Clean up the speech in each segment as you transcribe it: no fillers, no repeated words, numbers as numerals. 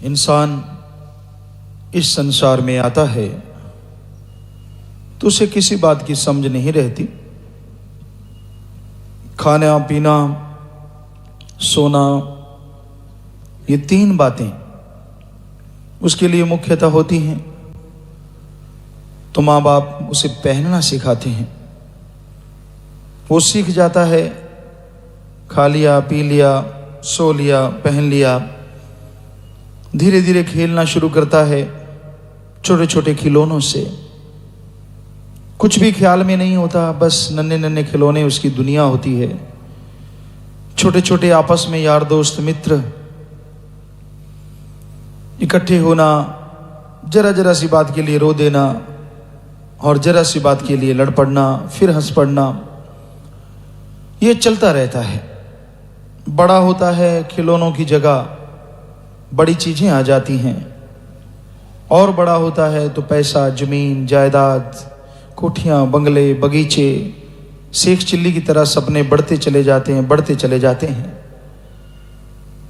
इंसान इस संसार में आता है तो उसे किसी बात की समझ नहीं रहती। खाना पीना सोना, ये तीन बातें उसके लिए मुख्यतः होती हैं। तो माँ बाप उसे पहनना सिखाते हैं, वो सीख जाता है। खा लिया, पी लिया, सो लिया, पहन लिया, धीरे धीरे खेलना शुरू करता है छोटे छोटे खिलौनों से। कुछ भी ख्याल में नहीं होता, बस नन्हे नन्हे खिलौने उसकी दुनिया होती है। छोटे छोटे आपस में यार दोस्त मित्र इकट्ठे होना, जरा जरा सी बात के लिए रो देना और जरा सी बात के लिए लड़ पड़ना, फिर हंस पड़ना, ये चलता रहता है। बड़ा होता है, खिलौनों की जगह बड़ी चीजें आ जाती हैं। और बड़ा होता है तो पैसा, जमीन जायदाद, कोठियां, बंगले, बगीचे, शेख चिल्ली की तरह सपने बढ़ते चले जाते हैं, बढ़ते चले जाते हैं।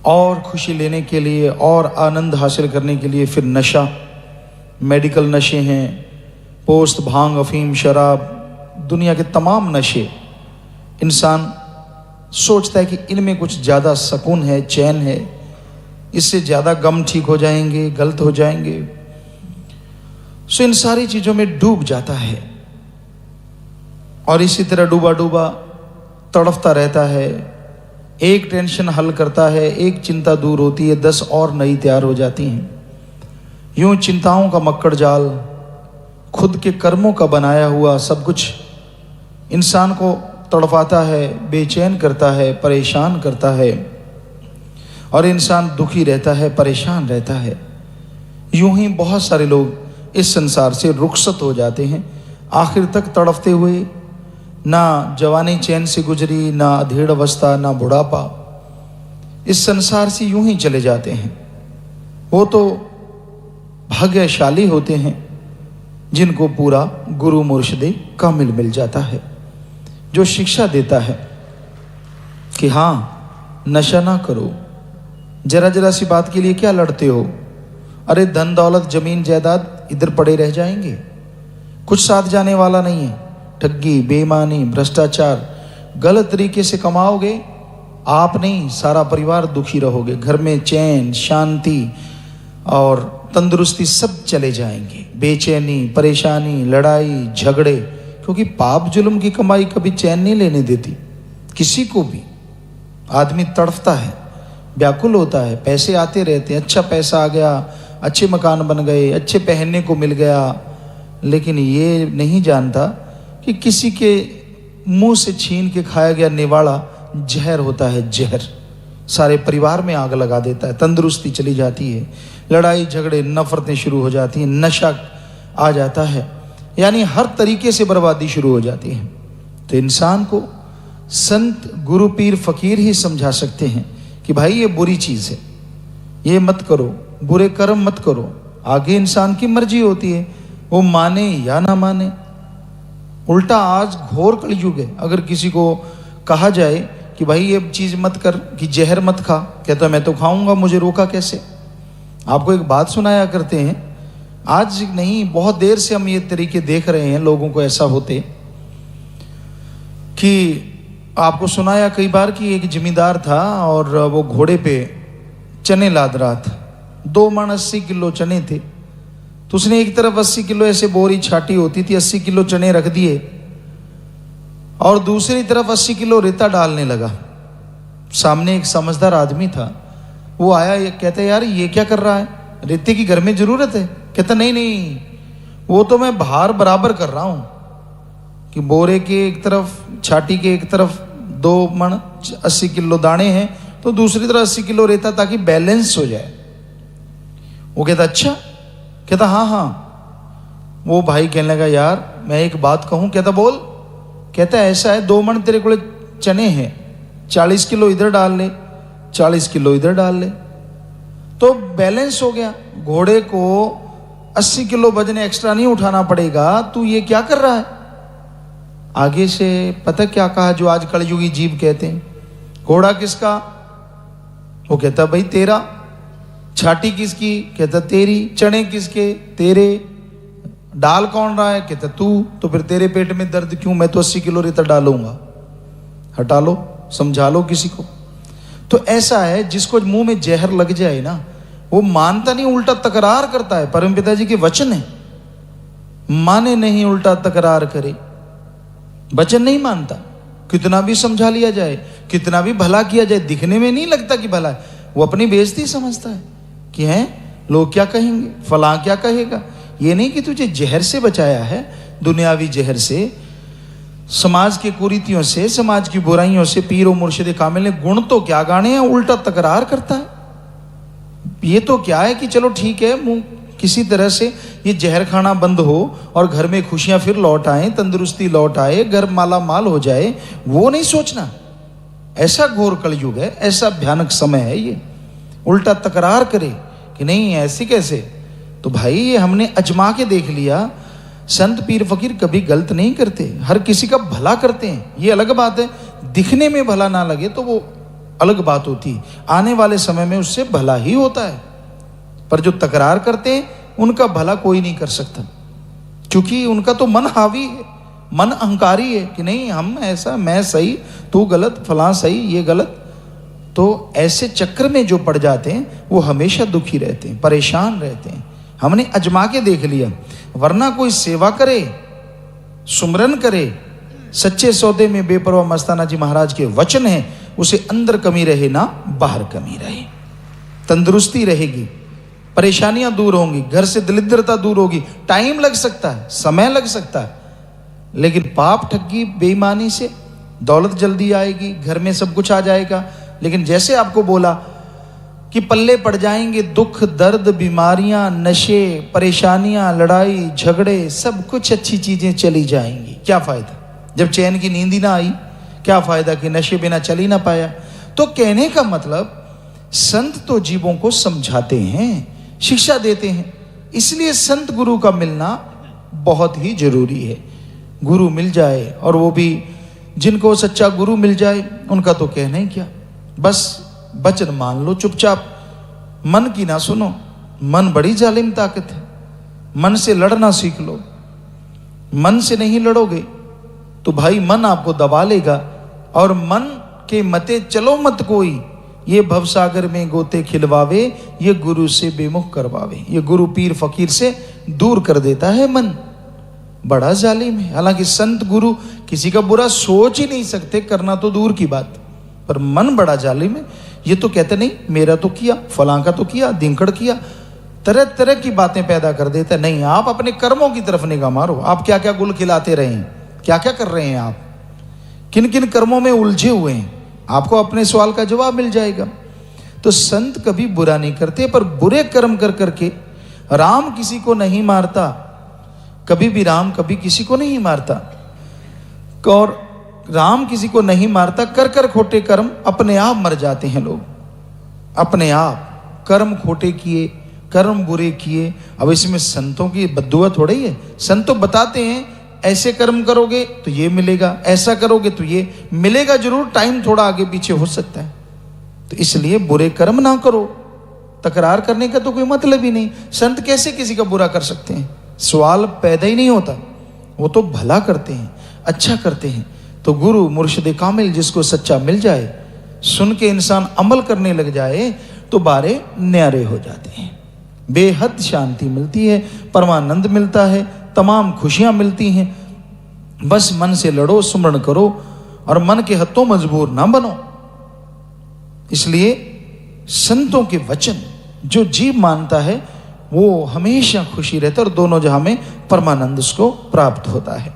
और खुशी लेने के लिए और आनंद हासिल करने के लिए फिर नशा, मेडिकल नशे हैं, पोस्त, भांग, अफीम, शराब, दुनिया के तमाम नशे। इंसान सोचता है कि इनमें कुछ ज़्यादा सुकून है, चैन है, इससे ज़्यादा गम ठीक हो जाएंगे, गलत हो जाएंगे। सो इन सारी चीज़ों में डूब जाता है और इसी तरह डूबा डूबा तड़फता रहता है। एक टेंशन हल करता है, एक चिंता दूर होती है, 10 और नई तैयार हो जाती हैं। यूं चिंताओं का मक्कड़ जाल, खुद के कर्मों का बनाया हुआ सब कुछ इंसान को तड़पाता है, बेचैन करता है, परेशान करता है और इंसान दुखी रहता है, परेशान रहता है। यूं ही बहुत सारे लोग इस संसार से रुखसत हो जाते हैं, आखिर तक तड़पते हुए। ना जवानी चैन से गुजरी, ना अधेड़ अवस्था, ना बुढ़ापा, इस संसार से यूं ही चले जाते हैं। वो तो भाग्यशाली होते हैं जिनको पूरा गुरु मुर्शिदे कामिल मिल जाता है, जो शिक्षा देता है कि हाँ, नशा ना करो, जरा जरा सी बात के लिए क्या लड़ते हो। अरे धन दौलत जमीन जायदाद इधर पड़े रह जाएंगे, कुछ साथ जाने वाला नहीं है। ठगी, बेईमानी, भ्रष्टाचार, गलत तरीके से कमाओगे, आप नहीं सारा परिवार दुखी रहोगे। घर में चैन, शांति और तंदुरुस्ती सब चले जाएंगे। बेचैनी, परेशानी, लड़ाई झगड़े, क्योंकि पाप जुल्म की कमाई कभी चैन नहीं लेने देती किसी को भी। आदमी तड़फता है, व्याकुल होता है, पैसे आते रहते हैं, अच्छा पैसा आ गया, अच्छे मकान बन गए, अच्छे पहनने को मिल गया, लेकिन ये नहीं जानता कि किसी के मुंह से छीन के खाया गया निवाड़ा जहर होता है। जहर सारे परिवार में आग लगा देता है, तंदुरुस्ती चली जाती है, लड़ाई झगड़े, नफरतें शुरू हो जाती हैं, नशा आ जाता है, यानी हर तरीके से बर्बादी शुरू हो जाती है। तो इंसान को संत, गुरु, पीर, फकीर ही समझा सकते हैं कि भाई ये बुरी चीज़ है, ये मत करो, बुरे कर्म मत करो। आगे इंसान की मर्जी होती है, वो माने या ना माने। उल्टा आज घोर कलयुग है, अगर किसी को कहा जाए कि भाई ये चीज़ मत कर, कि जहर मत खा, कहता मैं तो खाऊंगा, मुझे रोका कैसे। आपको एक बात सुनाया करते हैं, आज नहीं बहुत देर से हम ये तरीके देख रहे हैं लोगों को ऐसा होते कि आपको सुनाया कई बार कि एक जमींदार था और वो घोड़े पे चने लाद रहा था। 2 मन 80 किलो चने थे, तो उसने एक तरफ 80 किलो ऐसे बोरी छाटी होती थी, 80 किलो चने रख दिए और दूसरी तरफ 80 किलो रेता डालने लगा। सामने एक समझदार आदमी था, वो आया, ये कहता यार ये क्या कर रहा है, रेते की घर में जरूरत है। कहता नहीं नहीं, वो तो मैं भार बराबर कर रहा हूं कि बोरे के एक तरफ, छाटी के एक तरफ 2 मन 80 किलो दाने हैं, तो दूसरी तरफ 80 किलो रेता, ताकि बैलेंस हो जाए। वो कहता अच्छा, कहता हाँ हाँ। वो भाई कहने लगा यार मैं एक बात कहूँ। कहता बोल। कहता ऐसा है, 2 मन तेरे को चने हैं, 40 किलो इधर डाल ले, 40 किलो इधर डाल ले, तो बैलेंस हो गया। घोड़े को 80 किलो वजन एक्स्ट्रा नहीं उठाना पड़ेगा। तू ये क्या कर रहा है। आगे से पता क्या कहा, जो आज कलयुगी जीव कहते हैं, घोड़ा किसका। वो कहता भाई तेरा। छाटी किसकी, कहता तेरी। चने किसके, तेरे। डाल कौन रहा है, कहता तू। तो फिर तेरे पेट में दर्द क्यों, मैं तो 80 किलो रेता डालूंगा। हटा लो, समझा लो किसी को। तो ऐसा है, जिसको मुंह में जहर लग जाए ना, वो मानता नहीं, उल्टा तकरार करता है। परमपिता जी के वचन है, माने नहीं उल्टा तकरार करे। वचन नहीं मानता, कितना भी समझा लिया जाए, कितना भी भला किया जाए, दिखने में नहीं लगता कि भला है। वो अपनी बेइज्जती समझता है कि हैं लोग क्या कहेंगे, फला क्या कहेगा। ये नहीं कि तुझे जहर से बचाया है, दुनियावी जहर से, समाज के कुरीतियों से, समाज की बुराइयों से। पीर और मुर्शिद कामिल ने गुण तो क्या गाने हैं, उल्टा तकरार करता है। ये तो क्या है कि चलो ठीक है, मुंह किसी तरह से ये जहर खाना बंद हो और घर में खुशियां फिर लौट आए, तंदुरुस्ती लौट आए, घर माला माल हो जाए, वो नहीं सोचना। ऐसा घोर कलयुग है, ऐसा भयानक समय है ये। उल्टा तकरार करे कि नहीं ऐसे कैसे। तो भाई ये हमने अजमा के देख लिया, संत पीर फकीर कभी गलत नहीं करते, हर किसी का भला करते हैं। ये अलग बात है, दिखने में भला ना लगे तो वो अलग बात होती है, आने वाले समय में उससे भला ही होता है। पर जो तकरार करते हैं उनका भला कोई नहीं कर सकता, क्योंकि उनका तो मन हावी है, मन अहंकारी है कि नहीं हम ऐसा, मैं सही, तू गलत, फलां सही, ये गलत। तो ऐसे चक्र में जो पड़ जाते हैं वो हमेशा दुखी रहते हैं, परेशान रहते हैं। हमने अजमा के देख लिया। वरना कोई सेवा करे, सुमरन करे, सच्चे सौदे में बेपरवाह मस्ताना जी महाराज के वचन है, उसे अंदर कमी रहे ना बाहर कमी रहे, तंदुरुस्ती रहेगी, परेशानियां दूर होंगी, घर से दरिद्रता दूर होगी। टाइम लग सकता है, समय लग सकता है, लेकिन पाप ठगी बेईमानी से दौलत जल्दी आएगी, घर में सब कुछ आ जाएगा। लेकिन जैसे आपको बोला कि पल्ले पड़ जाएंगे दुख, दर्द, बीमारियां, नशे, परेशानियां, लड़ाई झगड़े, सब कुछ अच्छी चीजें चली जाएंगी। क्या फायदा जब चैन की नींद ही ना आई, क्या फायदा कि नशे बिना चल ही ना पाया। तो कहने का मतलब, संत तो जीवों को समझाते हैं, शिक्षा देते हैं, इसलिए संत गुरु का मिलना बहुत ही जरूरी है। गुरु मिल जाए, और वो भी जिनको सच्चा गुरु मिल जाए, उनका तो कहना ही क्या, बस वचन मान लो चुपचाप, मन की ना सुनो। मन बड़ी जालिम ताकत है, मन से लड़ना सीख लो। मन से नहीं लड़ोगे तो भाई मन आपको दबा लेगा, और मन के मते चलो मत कोई, ये भवसागर में गोते खिलवावे, ये गुरु से बेमुख करवावे। ये गुरु पीर फकीर से दूर कर देता है मन, बड़ा जालिम है। हालांकि संत गुरु किसी का बुरा सोच ही नहीं सकते, करना तो दूर की बात, पर मन बड़ा जालिम है। ये तो कहते नहीं मेरा तो किया, फलां का तो किया, दिनकड़ किया, तरह तरह की बातें पैदा कर देता है। नहीं, आप अपने कर्मों की तरफ निगाह मारो, आप क्या क्या गुल खिलाते रहे हैं, क्या क्या कर रहे हैं, आप किन किन कर्मों में उलझे हुए हैं, आपको अपने सवाल का जवाब मिल जाएगा। तो संत कभी बुरा नहीं करते, पर बुरे कर्म कर करके, राम किसी को नहीं मारता, कभी भी राम कभी किसी को नहीं मारता, और राम किसी को नहीं मारता। कर कर खोटे कर्म अपने आप मर जाते हैं लोग, अपने आप कर्म खोटे किए, कर्म बुरे किए। अब इसमें संतों की बद्दुआ थोड़ी है, संत तो बताते हैं ऐसे कर्म करोगे तो ये मिलेगा, ऐसा करोगे तो ये मिलेगा जरूर, टाइम थोड़ा आगे पीछे हो सकता है। तो इसलिए बुरे कर्म ना करो, तकरार करने का तो कोई मतलब ही नहीं। संत कैसे किसी का बुरा कर सकते हैं, सवाल पैदा ही नहीं होता। वो तो भला करते हैं, अच्छा करते हैं। तो गुरु मुर्शिद कामिल जिसको सच्चा मिल जाए, सुन के इंसान अमल करने लग जाए, तो बारे न्यारे हो जाते हैं, बेहद शांति मिलती है, परमानंद मिलता है, तमाम खुशियां मिलती हैं। बस मन से लड़ो, सुमरण करो, और मन के हत्थों मजबूर ना बनो। इसलिए संतों के वचन जो जीव मानता है वो हमेशा खुशी रहता है, और दोनों जहां में परमानंद उसको प्राप्त होता है।